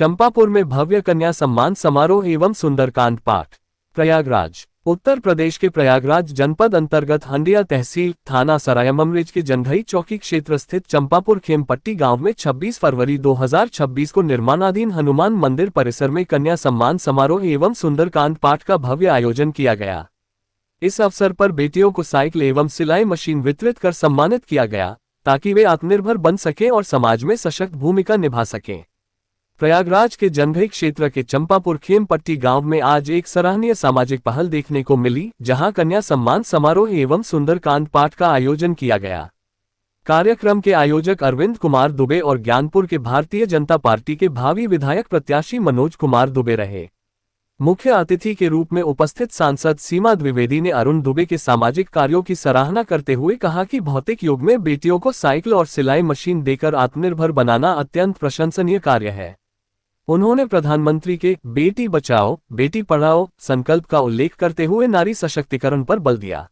चंपापुर में भव्य कन्या सम्मान समारोह एवं सुंदरकांड पाठ। प्रयागराज। उत्तर प्रदेश के प्रयागराज जनपद अंतर्गत हंडिया तहसील थाना सरायममरीज के जंघई चौकी क्षेत्र स्थित चंपापुर खेमपट्टी गांव में 26 फरवरी 2026 को निर्माणाधीन हनुमान मंदिर परिसर में कन्या सम्मान समारोह एवं सुंदरकांड पाठ का भव्य आयोजन किया गया। इस अवसर पर बेटियों को साइकिल एवं सिलाई मशीन वितरित कर सम्मानित किया गया, ताकि वे आत्मनिर्भर बन सकें और समाज में सशक्त भूमिका निभा सकें। प्रयागराज के जंघई क्षेत्र के चंपापुर खेमपट्टी गांव में आज एक सराहनीय सामाजिक पहल देखने को मिली, जहां कन्या सम्मान समारोह एवं सुंदरकांड पाठ का आयोजन किया गया। कार्यक्रम के आयोजक अरविंद कुमार दुबे और ज्ञानपुर के भारतीय जनता पार्टी के भावी विधायक प्रत्याशी मनोज कुमार दुबे रहे। मुख्य अतिथि के रूप में उपस्थित सांसद सीमा द्विवेदी ने अरुण दुबे के सामाजिक कार्यों की सराहना करते हुए कहा कि भौतिक युग में बेटियों को साइकिल और सिलाई मशीन देकर आत्मनिर्भर बनाना अत्यंत प्रशंसनीय कार्य है। उन्होंने प्रधानमंत्री के बेटी बचाओ बेटी पढ़ाओ संकल्प का उल्लेख करते हुए नारी सशक्तिकरण पर बल दिया।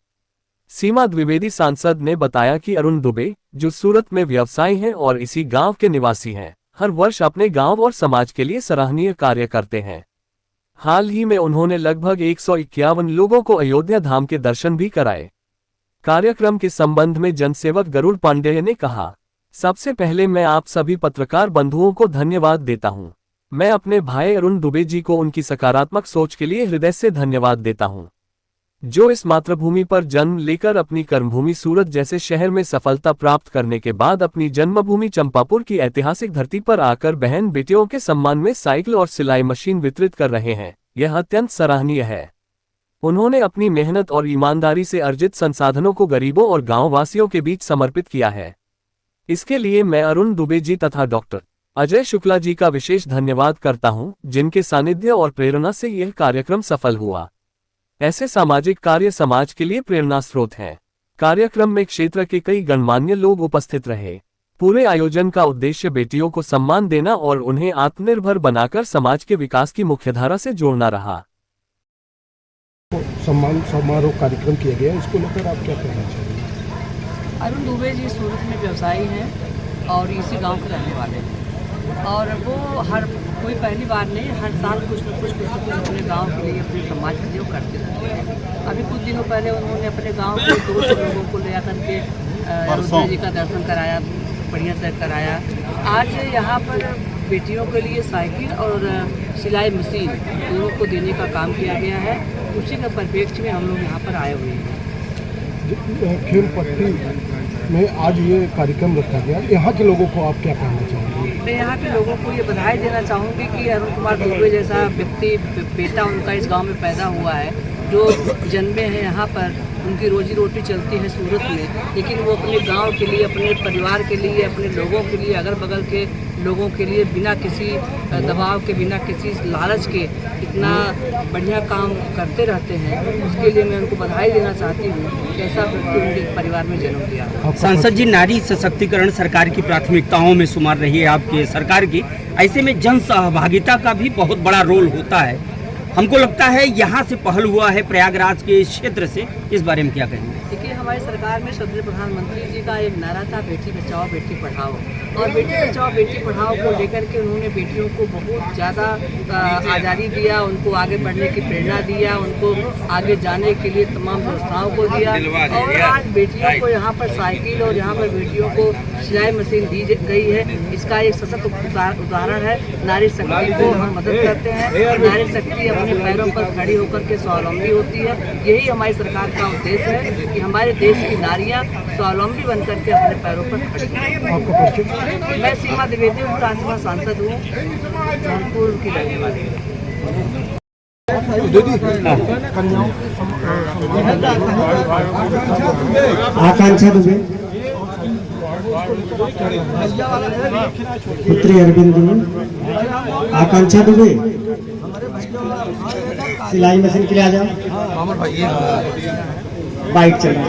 सीमा द्विवेदी सांसद ने बताया कि अरुण दुबे, जो सूरत में व्यवसायी हैं और इसी गांव के निवासी हैं, हर वर्ष अपने गांव और समाज के लिए सराहनीय कार्य करते हैं। हाल ही में उन्होंने लगभग 151 लोगों को अयोध्या धाम के दर्शन भी कराए। कार्यक्रम के संबंध में जनसेवक गरुड़ पांडेय ने कहा, सबसे पहले मैं आप सभी पत्रकार बंधुओं को धन्यवाद देता हूं। मैं अपने भाई अरुण दुबे जी को उनकी सकारात्मक सोच के लिए हृदय से धन्यवाद देता हूं, जो इस मातृभूमि पर जन्म लेकर अपनी कर्मभूमि सूरत जैसे शहर में सफलता प्राप्त करने के बाद अपनी जन्मभूमि चंपापुर की ऐतिहासिक धरती पर आकर बहन बेटियों के सम्मान में साइकिल और सिलाई मशीन वितरित कर रहे हैं। यह अत्यंत सराहनीय है। उन्होंने अपनी मेहनत और ईमानदारी से अर्जित संसाधनों को गरीबों और गाँव वासियों के बीच समर्पित किया है। इसके लिए मैं अरुण दुबे जी तथा डॉक्टर अजय शुक्ला जी का विशेष धन्यवाद करता हूं, जिनके सानिध्य और प्रेरणा से यह कार्यक्रम सफल हुआ। ऐसे सामाजिक कार्य समाज के लिए प्रेरणा स्रोत हैं। कार्यक्रम में क्षेत्र के कई गणमान्य लोग उपस्थित रहे। पूरे आयोजन का उद्देश्य बेटियों को सम्मान देना और उन्हें आत्मनिर्भर बनाकर समाज के विकास की मुख्यधारा से जोड़ना रहा। सम्मान समारोह कार्यक्रम किया गया, इसको लेकर आप क्या कहना चाहिए? अरुण दुबे जी सूरत में व्यवसायी हैं और इसी गांव के रहने वाले हैं, और वो हर कोई पहली बार नहीं, हर साल कुछ न कुछ अपने गांव के लिए, अपने समाज के लिए करते रहते हैं। अभी कुछ दिनों पहले उन्होंने अपने गांव के 200 लोगों को ले आकर के अयोध्या जी का दर्शन कराया, बढ़िया से कराया। आज यहाँ पर बेटियों के लिए साइकिल और सिलाई मशीन दोनों को देने का काम किया गया है। उसी के परिप्रेक्ष्य में हम लोग यहाँ पर आए हुए हैं। खेमपट्टी में आज ये कार्यक्रम रखा गया, यहाँ के लोगों को आप क्या कहना चाहेंगे? मैं यहाँ के लोगों को ये बधाई देना चाहूँगी कि अरुण कुमार दुबे जैसा व्यक्ति, बेटा उनका इस गांव में पैदा हुआ है, जो जन्मे हैं यहाँ पर, उनकी रोजी रोटी चलती है सूरत में, लेकिन वो अपने गांव के लिए, अपने परिवार के लिए, अपने लोगों के लिए, अगल बगल के लोगों के लिए बिना किसी दबाव के, बिना किसी लालच के इतना बढ़िया काम करते रहते हैं। उसके लिए मैं उनको बधाई देना चाहती हूँ कि ऐसा व्यक्ति उनके परिवार में जन्म लिया। सांसद जी, नारी सशक्तिकरण सरकार की प्राथमिकताओं में शुमार रही है आपकी सरकार की। ऐसे में जन सहभागिता का भी बहुत बड़ा रोल होता है। हमको लगता है यहाँ से पहल हुआ है प्रयागराज के क्षेत्र से, इस बारे में क्या कहेंगे? देखिए, हमारी सरकार में श्रद्धेय प्रधानमंत्री जी का एक नारा था, बेटी बचाओ बेटी पढ़ाओ, और बेटी बचाओ बेटी पढ़ाओ को लेकर के उन्होंने बेटियों को बहुत ज़्यादा आज़ादी दिया, उनको आगे बढ़ने की प्रेरणा दिया, उनको आगे जाने के लिए तमाम व्यवस्थाओं को दिया। और आज बेटियों को यहाँ पर साइकिल और यहाँ पर बेटियों को सिलाई मशीन दी गई है। इसका एक सशक्त उदाहरण है। नारी शक्ति को हम मदद करते हैं। नारी शक्ति अपने पैरों पर खड़ी होकर के स्वावलंबी होती है। यही हमारी सरकार का उद्देश्य है कि हमारे देश की नारियां स्वावलंबी बनकर के अपने पैरों पर खड़ी हों। मैं सीमा द्विवेदी हूँ, राज्यसभा सांसद हूँ, जौनपुर की रहने वाली हूँ। आकांक्षा दुबे, पुत्री अरविंद दुबे, आकांक्षा दुबे, सिलाई मशीन के लिए आ जाओ, बाइक चला।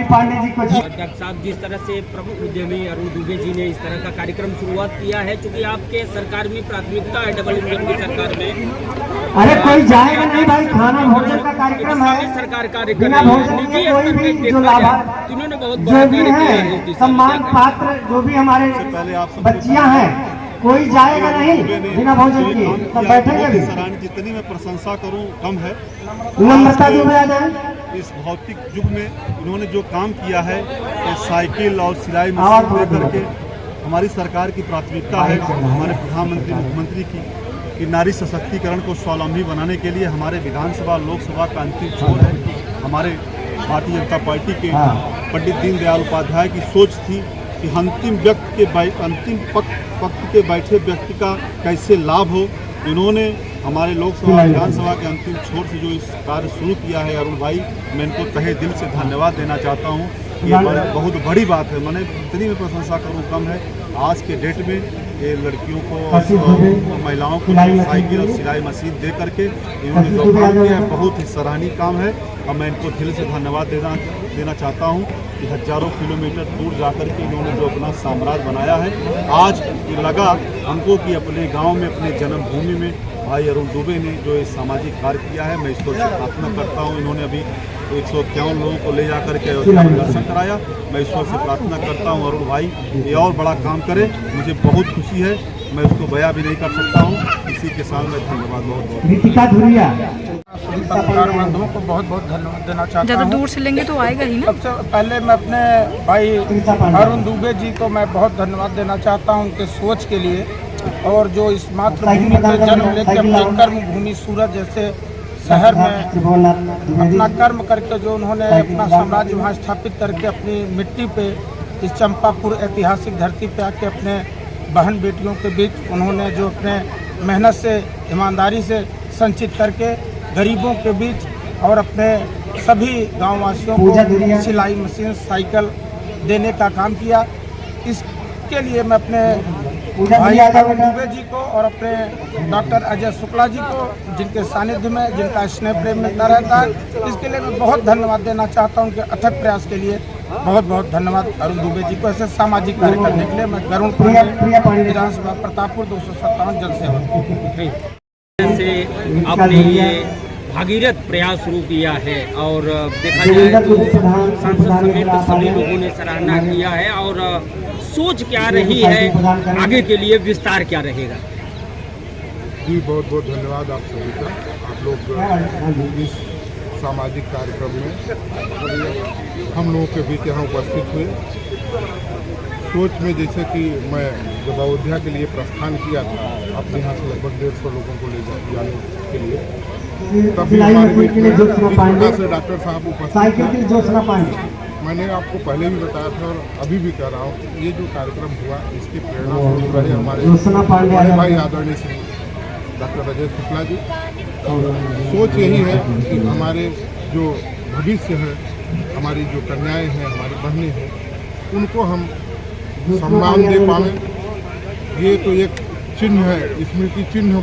पांडे जी को डॉक्टर साहब, जिस तरह से प्रमुख उद्यमी अरुण दुबे जी ने इस तरह का कार्यक्रम शुरुआत किया है, क्योंकि आपके सरकार में प्राथमिकता है डबल इंजन की सरकार में। अरे कोई जाएगा नहीं भाई, खाना भोजन का कार्यक्रम है, सरकार कार्य कर बिना रही है, भोजन निजी के कोई स्तर भी पे जो देखा लाभा जाए, इन्होंने बहुत जो बड़ा भी कार्य किया है है सम्मान पात्र जो भी हमारे बच्चियां हैं, कोई जाएगा नहीं बिना भोजन के, सब बैठेंगे भी। जितनी मैं प्रशंसा करूं कम है। नम्रता दुबे आ जाए। इस भौतिक युग में इन्होंने जो काम किया है, ये साइकिल और सिलाई मशीन दे करके हमारी सरकार की प्राथमिकता है, हमारे प्रधानमंत्री मुख्यमंत्री की, कि नारी सशक्तिकरण को स्वावलंबी बनाने के लिए हमारे विधानसभा लोकसभा का अंतिम छोर है। हमारे भारतीय जनता पार्टी के पंडित दीनदयाल उपाध्याय की सोच थी कि अंतिम पक्ष के बैठे व्यक्ति का कैसे लाभ हो। इन्होंने हमारे लोकसभा विधानसभा के अंतिम छोर से जो इस कार्य शुरू किया है, अरुण भाई, मैं इनको तहे दिल से धन्यवाद देना चाहता हूँ। ये बहुत बड़ी बात है, मैंने जितनी में प्रशंसा करूँ कम है। आज के डेट में ये लड़कियों को और महिलाओं को साइकिल और सिलाई मशीन दे करके इन्होंने जो काम किया है, बहुत ही सराहनीय काम है और मैं इनको दिल से धन्यवाद देना चाहता हूँ कि हजारों किलोमीटर दूर जाकर के इन्होंने जो अपना साम्राज्य बनाया है। आज ये लगा हमको कि अपने गांव में, अपने जन्मभूमि में भाई अरुण दुबे ने जो ये सामाजिक कार्य किया है, मैं ईश्वर से प्रार्थना करता हूँ। इन्होंने अभी 151 लोगों को ले जाकर के अयोध्या में दर्शन कराया। मैं ईश्वर से प्रार्थना करता हूँ अरुण भाई ये और बड़ा काम करे, मुझे बहुत खुशी है, मैं उसको बयां भी नहीं कर सकता हूँ। इसी के साथ मैं धन्यवाद बहुत सभी पत्रकार बंधुओं को बहुत बहुत धन्यवाद देना चाहता हूँ। ज़्यादा दूर से लेंगे तो आएगा ही ना। सबसे पहले मैं अपने भाई अरुण दुबे जी को मैं बहुत धन्यवाद देना चाहता हूँ उनके सोच के लिए, और जो इस मातृभूमि पर जन्म लेकर अपनी कर्म भूमि सूरत जैसे शहर में अपना कर्म करके जो उन्होंने अपना साम्राज्य वहाँ स्थापित करके अपनी मिट्टी पे, इस चंपापुर ऐतिहासिक धरती पे आके अपने बहन बेटियों के बीच उन्होंने जो अपने मेहनत से, ईमानदारी से संचित करके गरीबों के बीच और अपने सभी गाँव वासियों को सिलाई मशीन, साइकिल देने का काम किया। इसके लिए मैं अपने भाई अरुण दुबे जी को और अपने डॉक्टर अजय शुक्ला जी को, जिनके सानिध्य में, जिनका स्नेह प्रेम मिलता रहता है, इसके लिए मैं बहुत धन्यवाद देना चाहता हूं। उनके अथक प्रयास के लिए बहुत बहुत धन्यवाद अरुण दुबे जी को ऐसे सामाजिक कार्य करने के लिए। मैं गरुण पांडे, विधानसभा प्रतापपुर 257 जनसेवा से आपने ये भागीरथ प्रयास शुरू किया है और देखा जाए तो सांसद समेत सभी लोगों ने सराहना किया है। और सोच क्या रही है आगे के लिए, विस्तार क्या रहेगा? जी बहुत बहुत धन्यवाद आप सभी का। आप लोग इस सामाजिक कार्यक्रम में हम लोगों के बीच यहाँ उपस्थित हुए। सोच में जैसे कि मैं जब अयोध्या के लिए प्रस्थान किया था, अपने यहाँ से लगभग 150 लोगों को ले जाने के लिए, तभी हमारे से डॉक्टर साहब उपस्थित। मैंने आपको पहले भी बताया था और अभी भी कह रहा हूँ, ये जो कार्यक्रम हुआ इसकी प्रेरणा स्रोत रहे हमारे भाई आदरणीय श्री डॉक्टर अजय शुक्ला जी। सोच यही है कि हमारे जो भविष्य है, हमारी जो कन्याएं हैं, हमारी बहनें हैं, उनको हम सम्मान दे पाएँ। ये तो एक चिन्ह है, स्मृति चिन्ह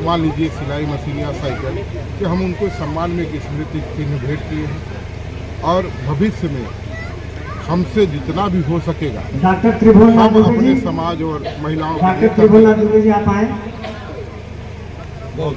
मान लीजिए, सिलाई मशीन या साइकिल, कि हम उनको सम्मान में एक स्मृति चिन्ह भेंट किए हैं। और भविष्य में हमसे जितना भी हो सकेगा हम अपने समाज और महिलाओं के लिए आप आए। बहुत